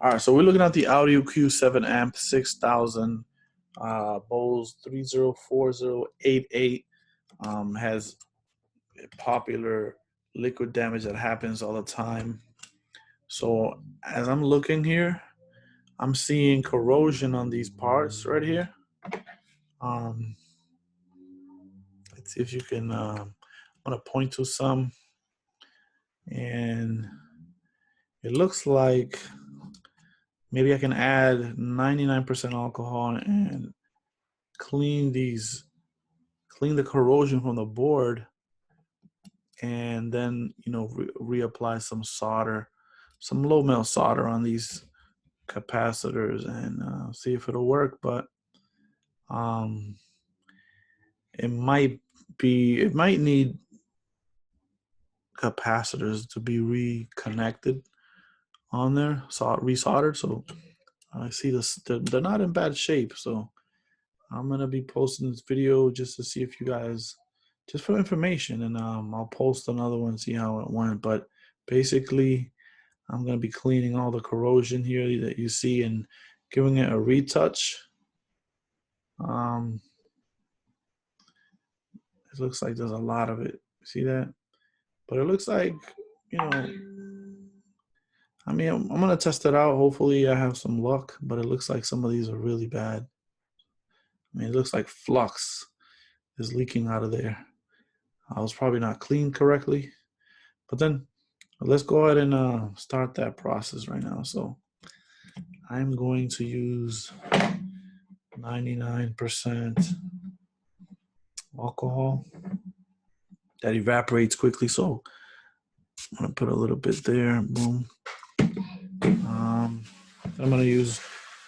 All right, so we're looking at the Audio Q7 amp 6000 Bose 304088. Has a popular liquid damage that happens all the time. So as I'm looking here, I'm seeing corrosion on these parts right here. Let's see if you can, I'm gonna point to some, and it looks like maybe I can add 99% alcohol and clean the corrosion from the board, and then reapply some solder, some low melt solder on these capacitors, and see if it'll work. But um, it might need capacitors to be reconnected on there, resoldered. So I see this, they're not in bad shape. So I'm gonna be posting this video just to see if you guys, just for information, and I'll post another one, see how it went. But basically, I'm gonna be cleaning all the corrosion here that you see and giving it a retouch. It looks like there's a lot of it. See that? But it looks like, I mean, I'm gonna test it out. Hopefully, I have some luck. But it looks like some of these are really bad. I mean, it looks like flux is leaking out of there. I was probably not cleaned correctly. But then let's go ahead and start that process right now. So I'm going to use 99% alcohol. That evaporates quickly, so I'm gonna put a little bit there. Boom. I'm gonna use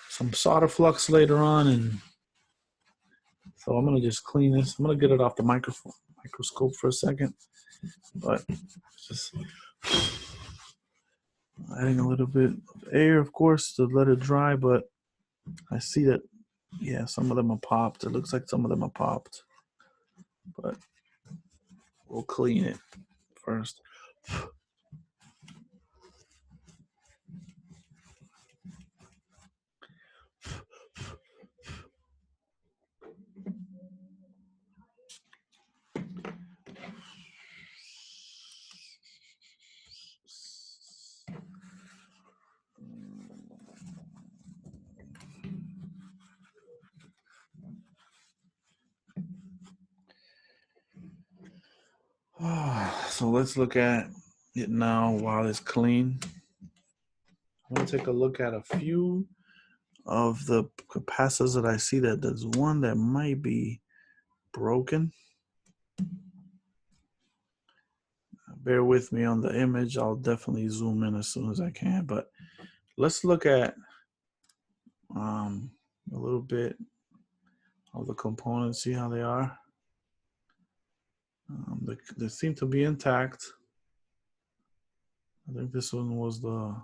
some solder flux later on, and so I'm gonna just clean this. I'm gonna get it off the microscope for a second, but just adding a little bit of air, of course, to let it dry. But I see that, yeah, some of them are popped. It looks like some of them are popped, but we'll clean it first. So let's look at it now while it's clean. I'm gonna take a look at a few of the capacitors that I see. That there's one that might be broken. Bear with me on the image. I'll definitely zoom in as soon as I can. But let's look at a little bit of the components, see how they are. They seem to be intact. I think this one was the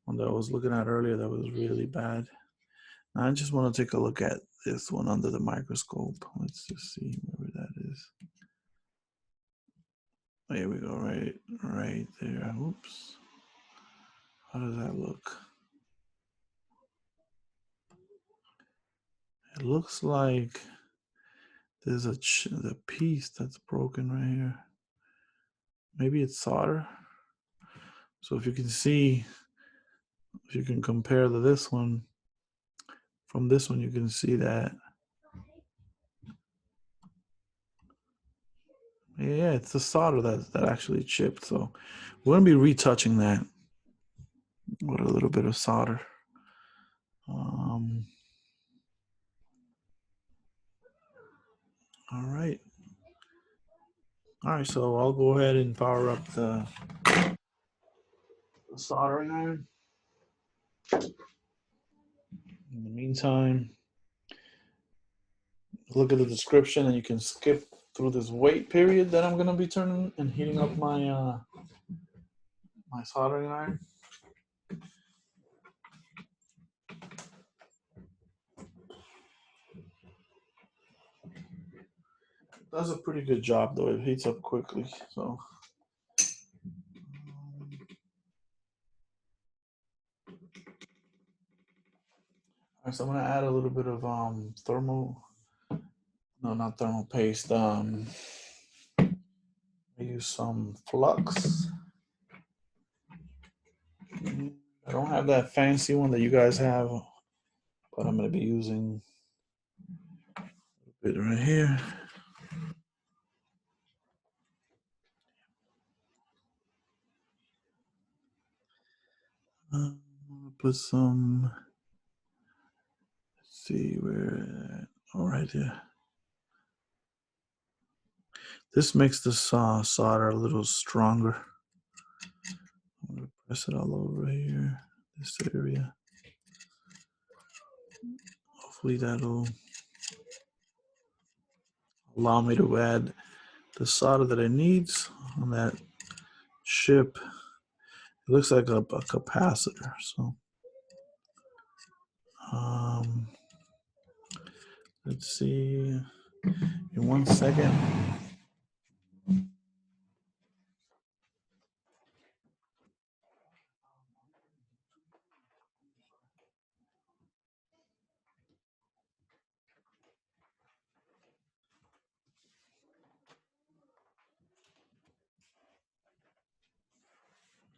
one that I was looking at earlier that was really bad. I just want to take a look at this one under the microscope. Let's just see where that is. There we go, right there. Oops. How does that look? It looks like there's the piece that's broken right here. Maybe it's solder. So if you can see, if you can compare to this one, from this one, you can see that. Yeah, it's the solder that actually chipped. So we're gonna be retouching that with a little bit of solder. All right. All right, so I'll go ahead and power up the soldering iron. In the meantime, look at the description and you can skip through this wait period that I'm gonna be turning and heating up my my soldering iron. Does a pretty good job though. It heats up quickly, so. right, so I'm gonna add a little bit of not thermal paste. I use some flux. I don't have that fancy one that you guys have, but I'm gonna be using a bit right here. I'm gonna put some. Let's see where. All right, yeah. This makes the solder a little stronger. I'm gonna press it all over here, this area. Hopefully that'll allow me to add the solder that it needs on that chip. It looks like a capacitor. So let's see. In 1 second.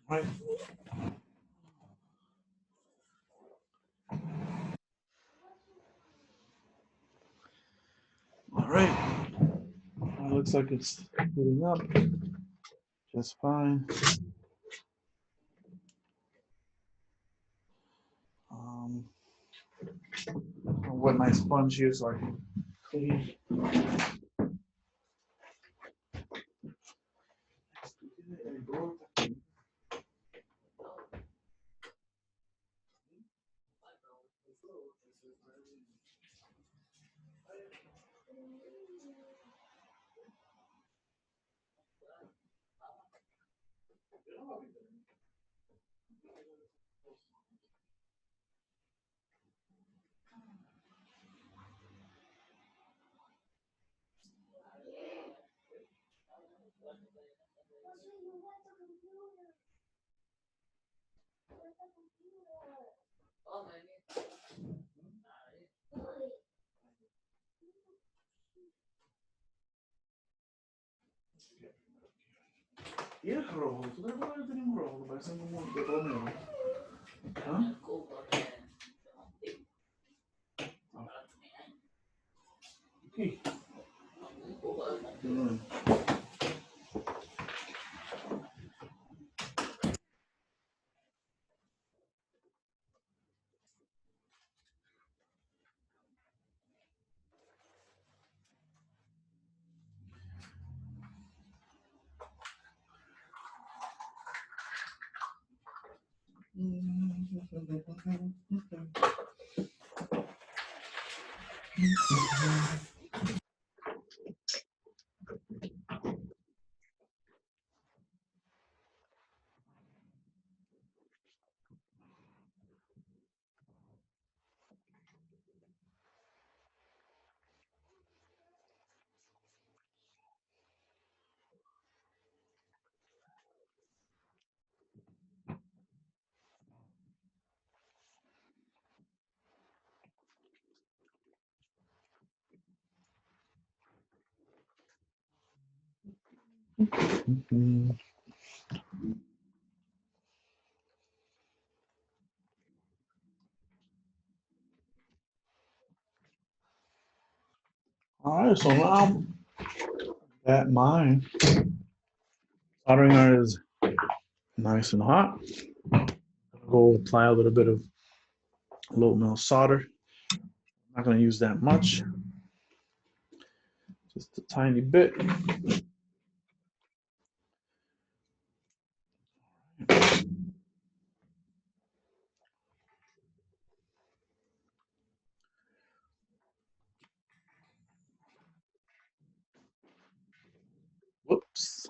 Right. All right. It looks like it's heating up just fine. I'll wet my sponge here so I can clean. Iya, roll. Sudah pernah tadi roll. Bahasa ngomong betul. Hah? Okay. All right, so now that my soldering iron is nice and hot, I'm gonna go apply a little bit of low melt solder. I'm not gonna use that much, just a tiny bit. Whoops.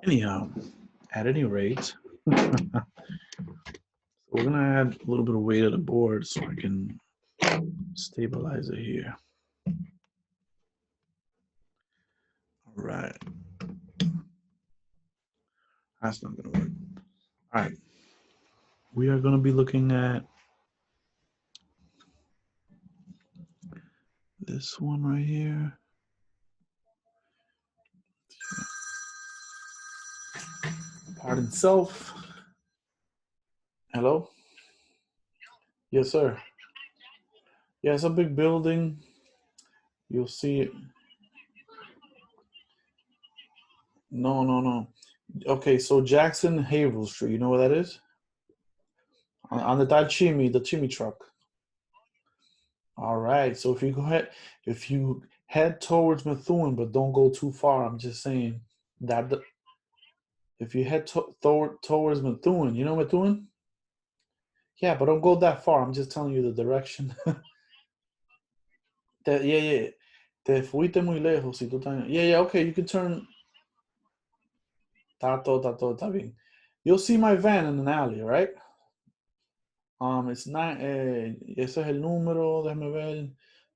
Anyhow, at any rate, we're gonna add a little bit of weight to the board so I can stabilize it here. All right. That's not gonna work. All right. We are gonna be looking at This one right here. Pardon self. Hello? Yes, sir. Yeah, it's a big building. You'll see it. No, no, no. Okay, so Jackson Haverhill Street. You know where that is? On the Chimmy truck. All right. So if you head towards Methuen, but don't go too far. I'm just saying that if you head towards Methuen, you know Methuen? Yeah, but don't go that far. I'm just telling you the direction. Yeah, yeah. Te fuiste muy lejos. Si tú yeah, yeah. Okay, you can turn. Está bien. You'll see my van in an alley, right? It's not. Ese es el número. Déjame ver.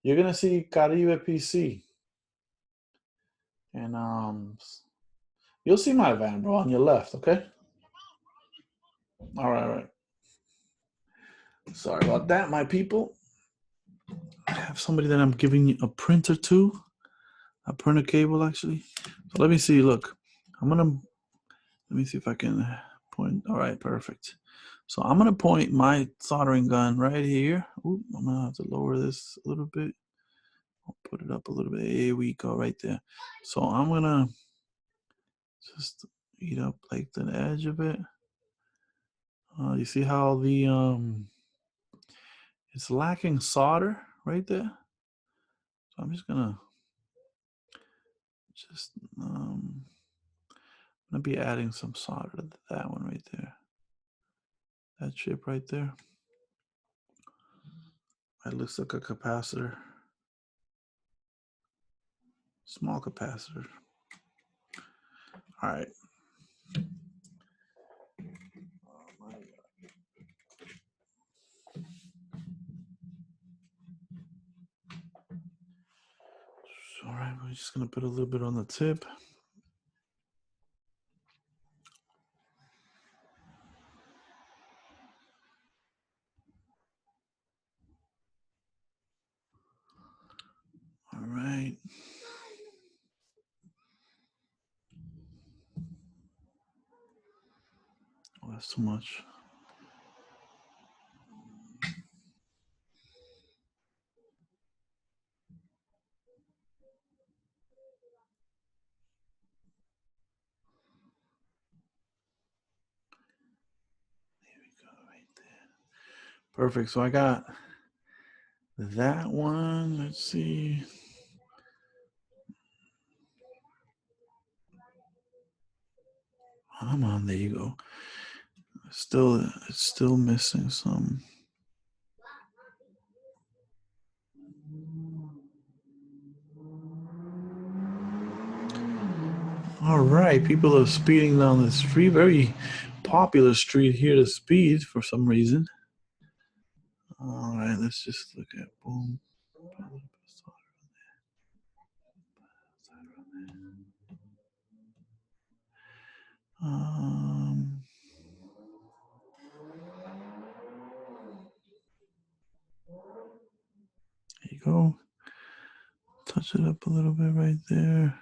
You're gonna see Caribe PC, and you'll see my van, bro, on your left. Okay. All right, all right. Sorry about that, my people. I have somebody that I'm giving a printer to, a printer cable actually. So let me see. Look, let me see if I can point. All right, perfect. So I'm gonna point my soldering gun right here. Ooh, I'm gonna have to lower this a little bit. I'll put it up a little bit. Here we go, right there. So I'm gonna just eat up like the edge of it. You see how it's lacking solder right there. So I'm just gonna I'm gonna be adding some solder to that one right there. That chip right there. It looks like a capacitor. Small capacitor. All right. All right, we're just gonna put a little bit on the tip. All right. Oh, that's too much. There we go, right there. Perfect. So I got that one. Let's see. Come on, there you go. It's still missing some. All right, people are speeding down the street. Very popular street here to speed for some reason. All right, let's just look at boom. There you go. Touch it up a little bit right there.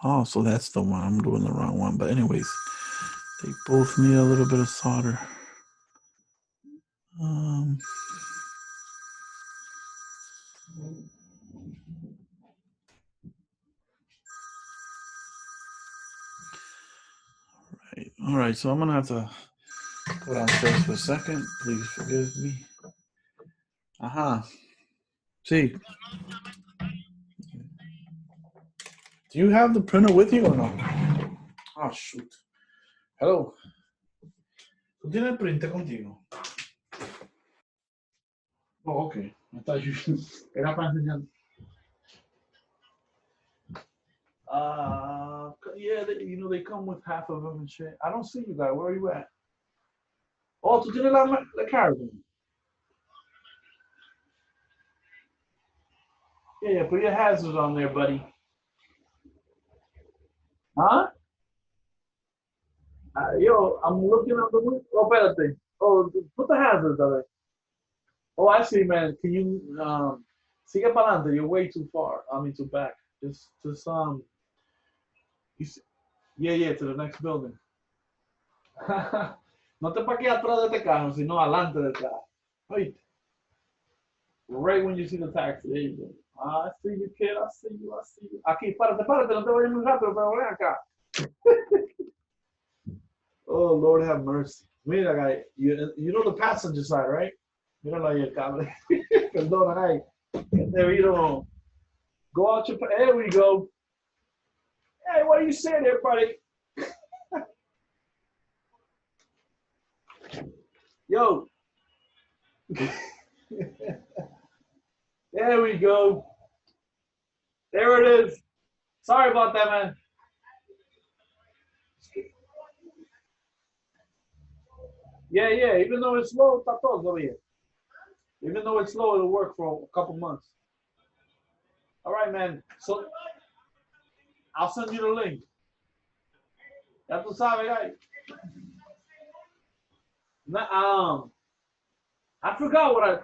Oh, so that's the one. I'm doing the wrong one. But anyways, they both need a little bit of solder. All right, so I'm gonna have to go downstairs for a second. Please forgive me. See, do you have the printer with you or no? Oh shoot. Hello. ¿Tú tienes el printer contigo? Oh, okay. I thought you era para enseñar. Yeah, they come with half of them and shit. I don't see you guys. Where are you at? Oh, tú tienes la caravan. Yeah, put your hazards on there, buddy. Huh? Yo, I'm looking up the window. Oh, espérate. Oh, put the hazards of it. Oh, I see, man. Can you sigue para adelante? You're way too far. I mean, too back. Just you see, yeah, to the next building. No te parques atrás de este carro, sino adelante del carro. Oíste. Right when you see the taxi, there you go. I see you, kid. I see you. I see you. Aquí, párate, no te vayas muy rápido, pero ven acá. Oh, Lord have mercy. Mira, guy, you know the passenger side, right? Míralo ahí el cable. Perdona, ay. There we go. Go out your. There we go. Hey, what are you saying there, buddy? Yo. There we go. There it is. Sorry about that, man. Yeah. Even though it's slow, está todo bien. Even though it's slow, it'll work for a couple months. All right, man. So I'll send you the link. Ya tú sabes, guys. I forgot what I.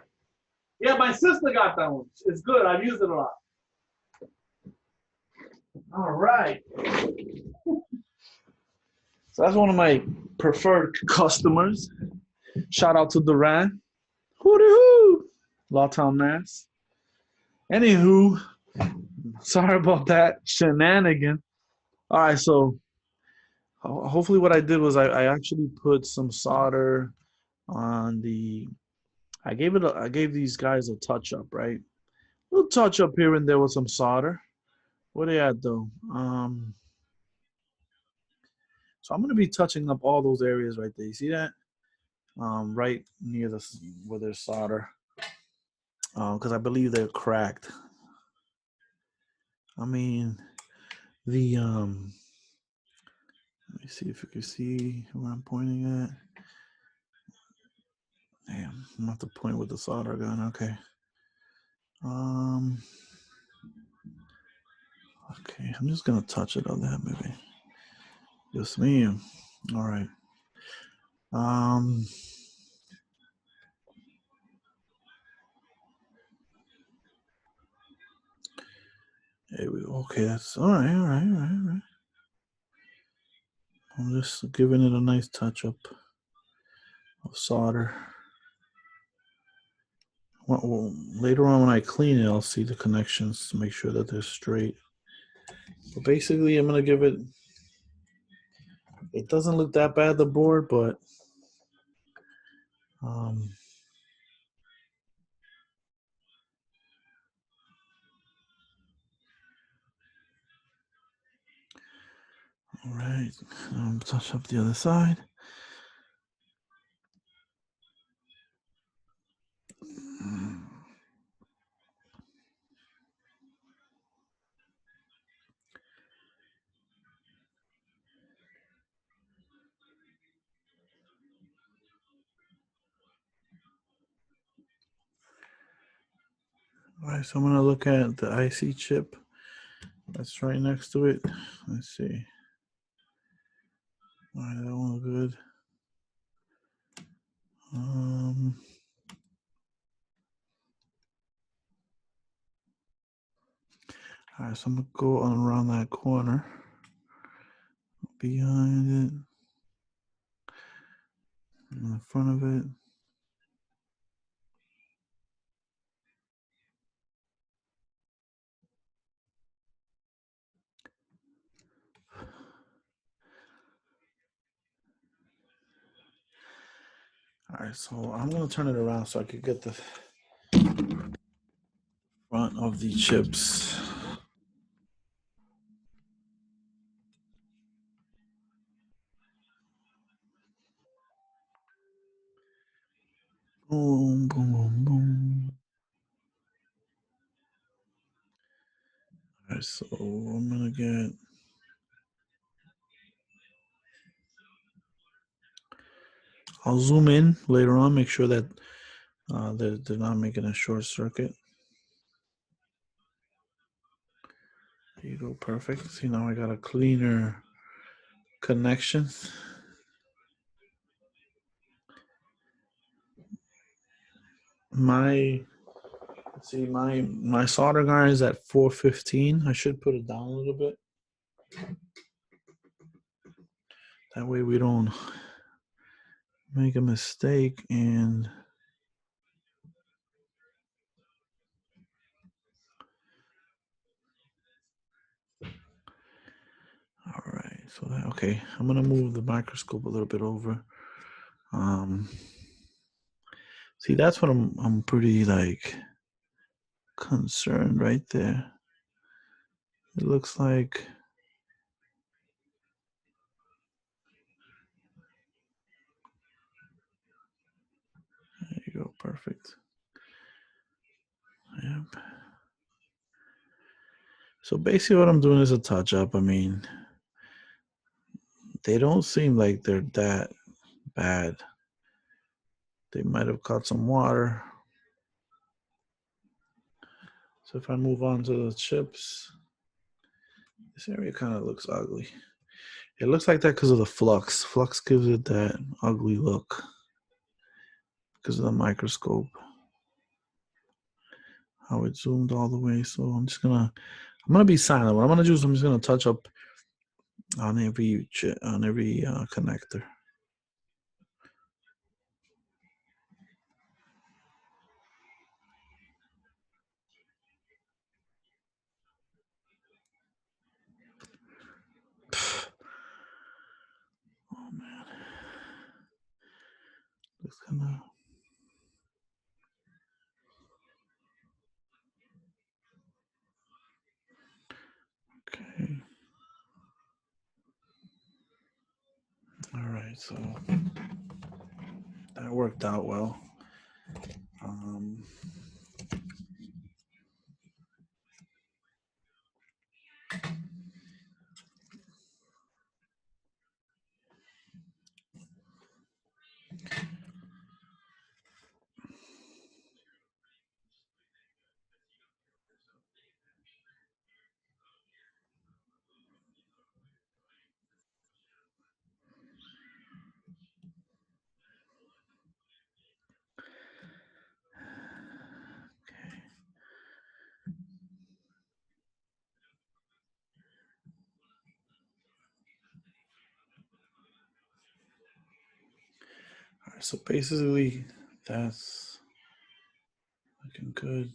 Yeah, my sister got that one. It's good. I've used it a lot. All right. So that's one of my preferred customers. Shout out to Duran. Hooty hoo. Lawtown, Mass. Anywho, sorry about that shenanigan. All right, so hopefully what I did was I actually put some solder on the. I gave these guys a touch up, right? A little touch up here and there with some solder. What are they at though? So I'm gonna be touching up all those areas right there. You see that? Right near the where there's solder, because I believe they're cracked. I mean, the let me see if you can see where I'm pointing at. Damn, I'm not to point with the solder gun. Okay. Okay, I'm just gonna touch it on that maybe. Yes, ma'am. All right. Um. There we go. Okay, that's all right. I'm just giving it a nice touch up of solder. Well, later on when I clean it, I'll see the connections to make sure that they're straight. But basically, I'm gonna give it. It doesn't look that bad, the board, but um, all right. Touch up the other side. All right, so I'm gonna look at the IC chip that's right next to it. Let's see. All right, that one good. All right, so I'm gonna go on around that corner, behind it, in the front of it. All right, so I'm gonna turn it around so I could get the front of the chips. Boom. All right, so I'm gonna get. I'll zoom in later on, make sure that they're not making a short circuit. There you go, perfect. See, now I got a cleaner connection. my let's see, my solder iron is at 415. I should put it down a little bit. That way we don't make a mistake and all right. So that, okay, I'm gonna move the microscope a little bit over. See, that's what I'm pretty like concerned right there. It looks like there you go, perfect. Yep. So basically what I'm doing is a touch up. I mean, they don't seem like they're that bad. They might have caught some water. So if I move on to the chips, this area kind of looks ugly. It looks like that because of the flux. Flux gives it that ugly look because of the microscope. How it zoomed all the way. So I'm gonna be silent. What I'm gonna do is I'm just gonna touch up on every connector. Oh man, looks kind of okay. All right, so that worked out well. Um, all right, so basically that's looking good.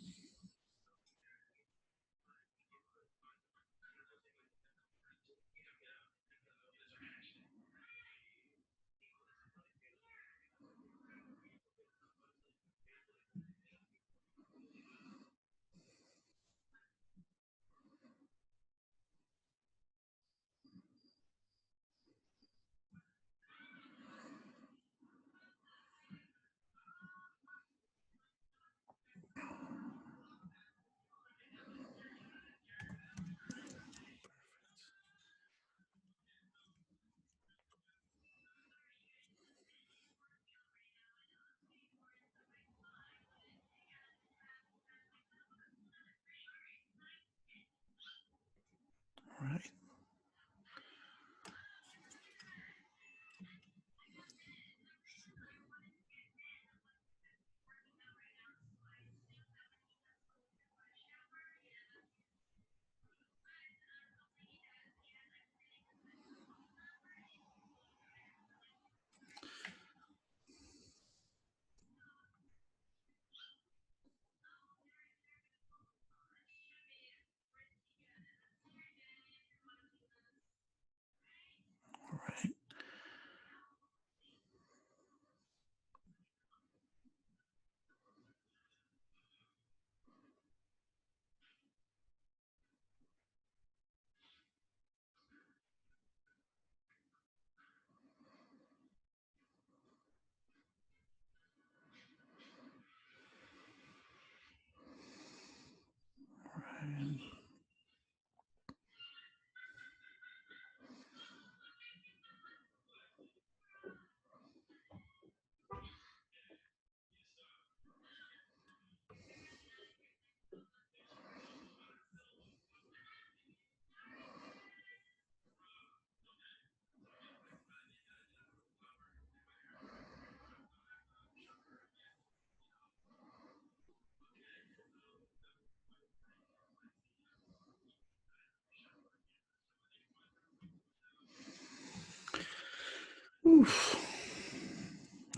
All right.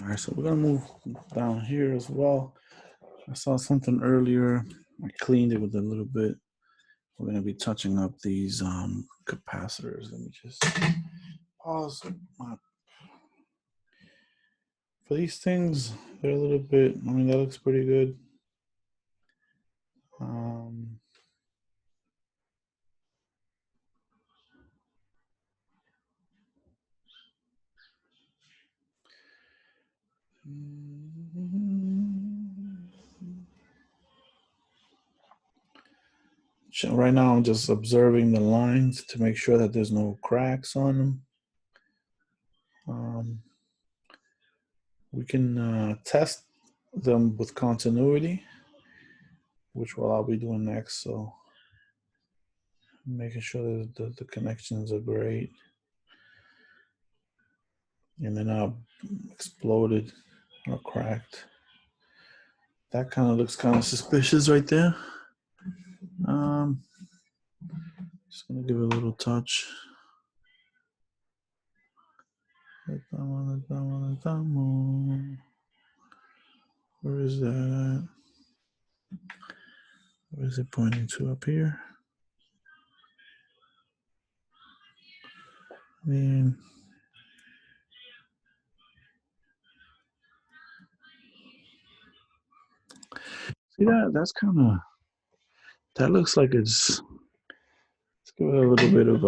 right, so we're gonna move down here as well. I saw something earlier. I cleaned it with a little bit. We're gonna be touching up these capacitors. Let me just pause. For these things, they're a little bit, I mean, that looks pretty good. Right now, I'm just observing the lines to make sure that there's no cracks on them. We can test them with continuity, which I'll be doing next. So making sure that the connections are great and they're not exploded or cracked. That kind of looks kind of suspicious right there. Just gonna give it a little touch. Where is that? Where is it pointing to? Up here? I mean, see that? That's kind of, that looks like it's, let's give it a little bit of,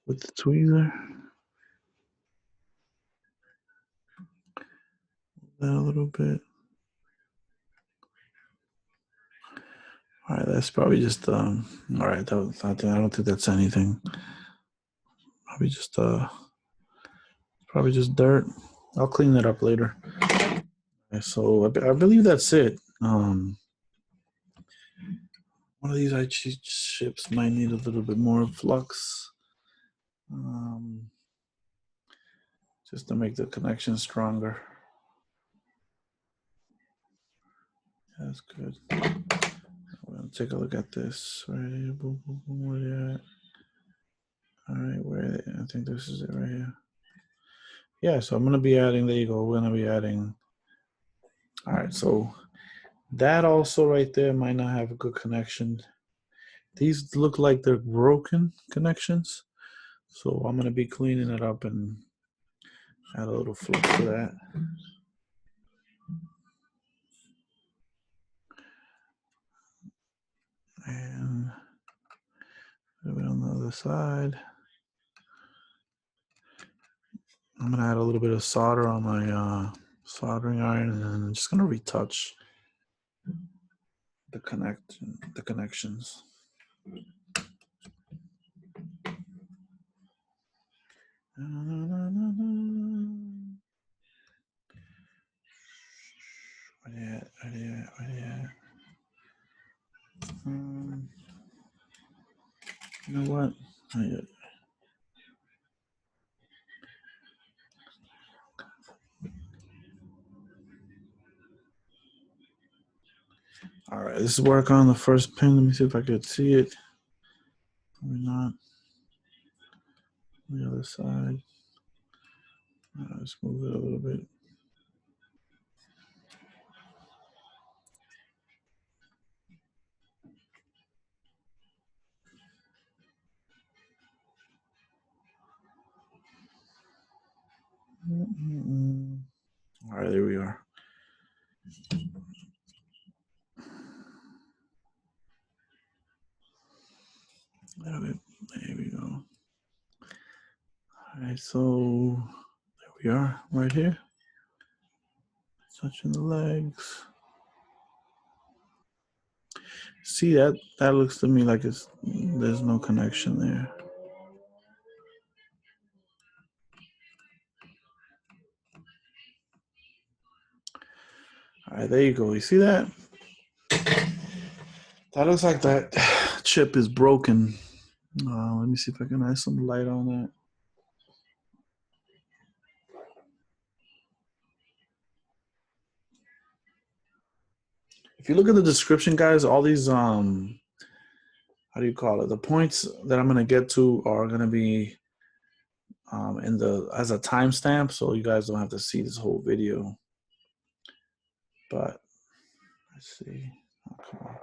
with the tweezer. That a little bit. All right, that's probably just, all right, I don't think that's anything. Probably just dirt. I'll clean that up later. Okay, so I believe that's it. One of these IC chips might need a little bit more flux, just to make the connection stronger. That's good. We're gonna take a look at this. Right here, boom, boom, boom, where they at? All right, where are they? I think this is it right here. Yeah, so I'm gonna be adding, there you go, we're gonna be adding. All right, so that also right there might not have a good connection. These look like they're broken connections. So I'm gonna be cleaning it up and add a little flux to that. And a bit on the other side. I'm gonna add a little bit of solder on my soldering iron, and then I'm just gonna retouch the connections. Where they at? You know what? All right, this is work on the first pin. Let me see if I could see it. Maybe not. The other side. Let's move it a little bit. All right, there we are. There we go. All right, so there we are, right here. Touching the legs. See that? That looks to me like there's no connection there. All right, there you go. You see that? That looks like that chip is broken. Let me see if I can add some light on that. If you look at the description, guys, all these how do you call it? The points that I'm gonna get to are gonna be as a timestamp, so you guys don't have to see this whole video. But let's see. Oh, come on.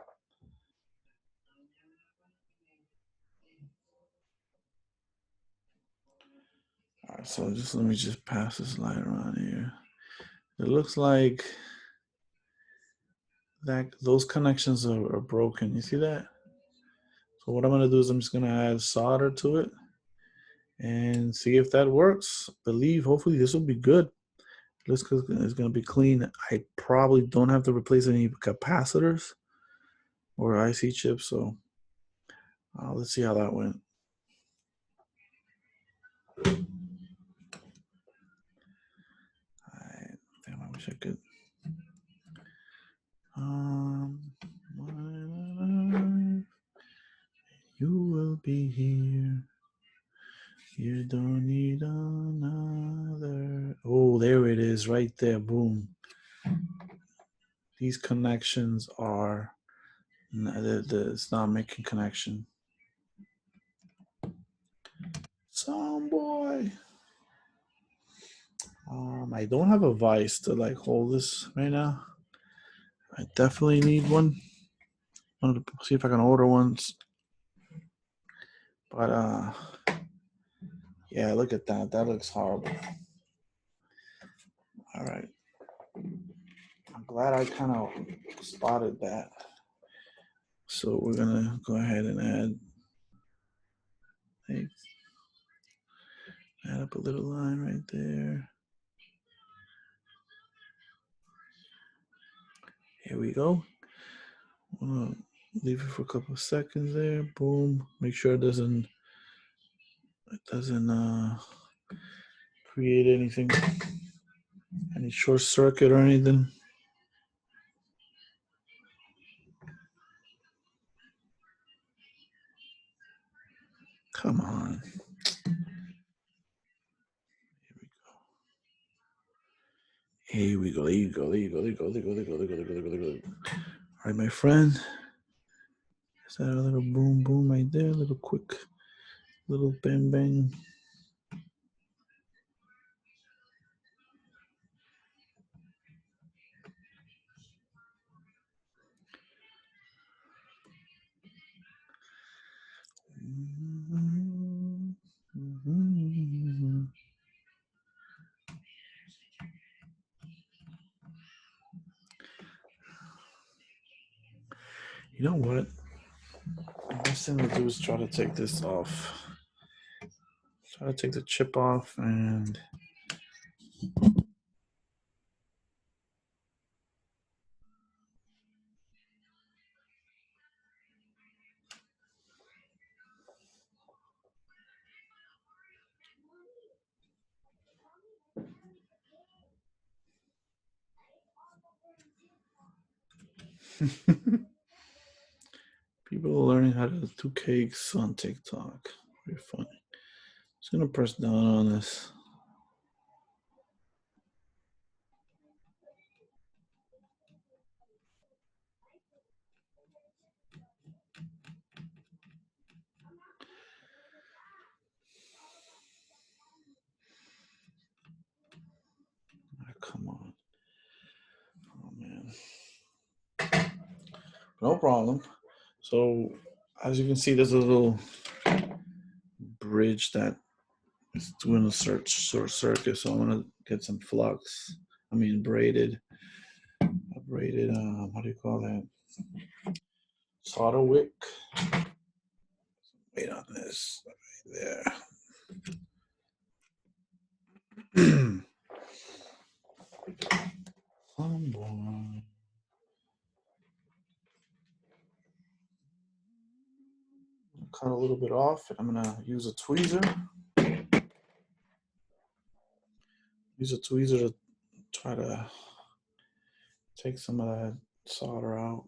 All right, so let me just pass this light around here. It looks like that those connections are broken. You see that? So what I'm gonna do is I'm just gonna add solder to it and see if that works. Hopefully this will be good. It's gonna be clean. I probably don't have to replace any capacitors or IC chips, so let's see how that went. Damn, I wish I could. You will be here. You don't need another. Oh, there it is, right there. Boom. These connections are. It's not making connection. Some boy. I don't have a vise to like hold this right now. I definitely need one. I'm gonna see if I can order one. But yeah, look at that. That looks horrible. All right. I'm glad I kind of spotted that. So we're gonna go ahead and add up a little line right there. Here we go. I'm gonna leave it for a couple of seconds there. Boom. Make sure it doesn't create anything, any short circuit or anything. Come on. Here we go. There you go. All right, my friend. Is that a little boom boom right there? A little quick, little bang bang. You know what? The best thing to do is try to take this off. Try to take the chip off and people are learning how to do cakes on TikTok. Very funny. Just gonna press down on this. Come on. Oh man. No problem. So as you can see, there's a little bridge that is doing a short circuit. So I'm gonna get some flux. I mean braided, what do you call that? Solder wick. Wait on this right there. Cut a little bit off, and I'm gonna use a tweezer. Use a tweezer to try to take some of that solder out.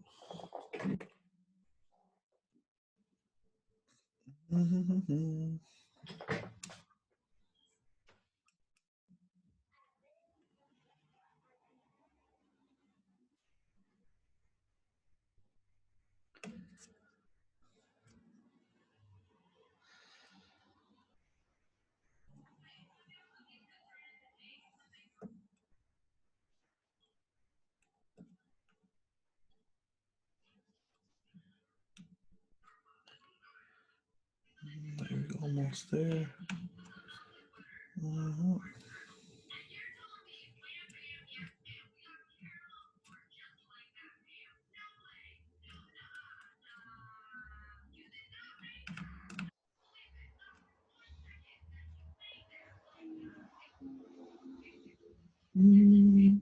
Almost there. Mhm. Mm,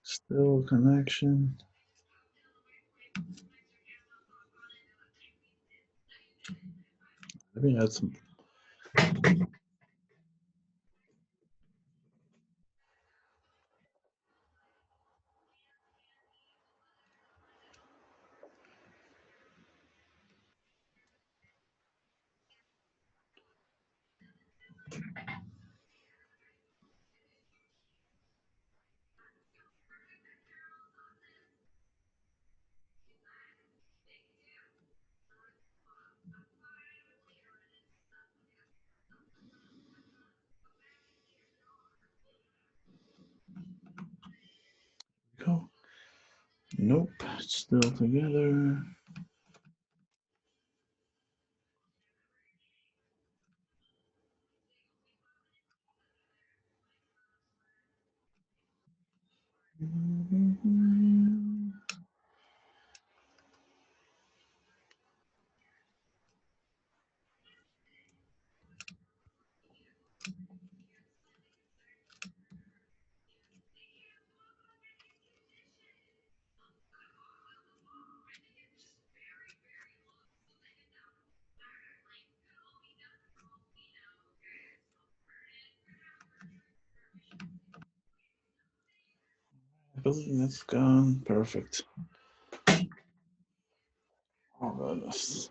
Still connection. Let me add some. Go. Nope. Still together. Mhm. That's gone. Perfect. Oh, goodness.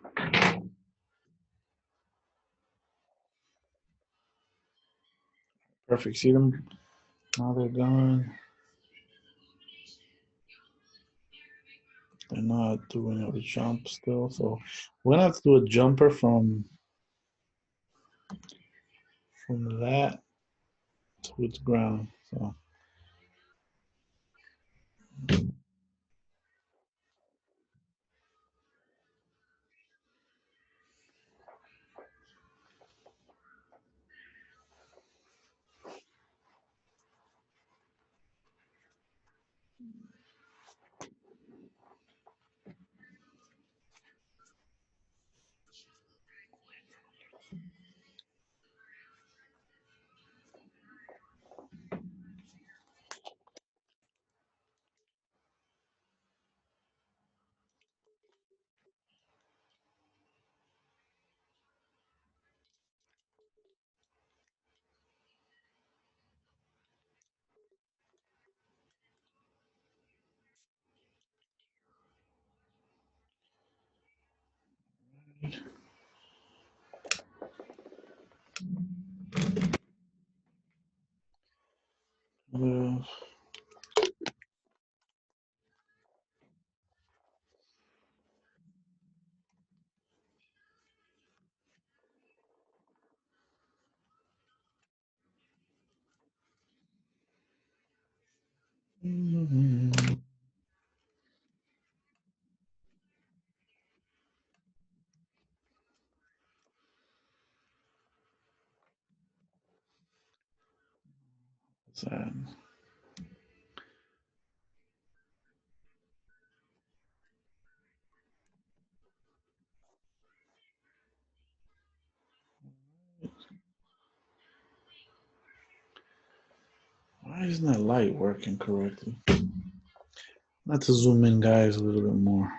Perfect. See them? Now they're gone. They're not doing a jump still. So we're going to have to do a jumper from that to its ground. So uh, what's that? Why isn't that light working correctly? Let's zoom in, guys, a little bit more.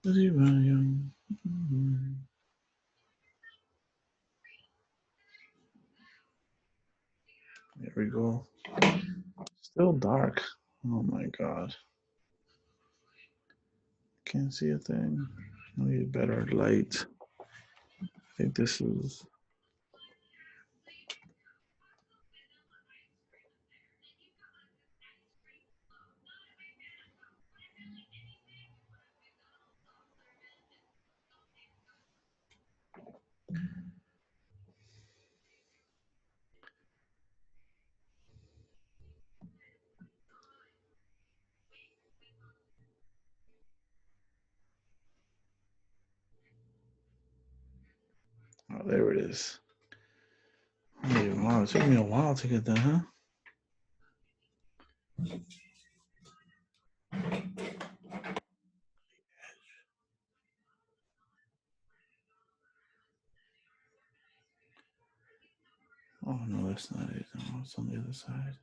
There we go. Still dark. Oh my god. Can't see a thing. I need better light. I think this is. Oh, there it is. Oh, wow, it took me a while to get that, huh? Oh no, that's not it. No, it's on the other side.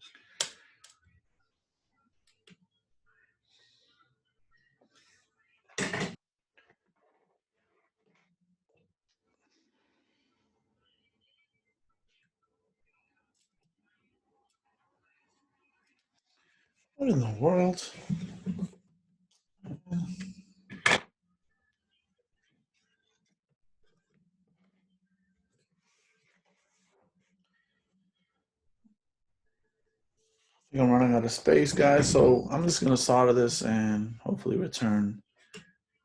What in the world? I think I'm running out of space, guys. So I'm just gonna solder this and hopefully return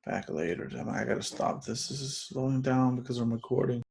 back later. I gotta stop this. This is slowing down because I'm recording.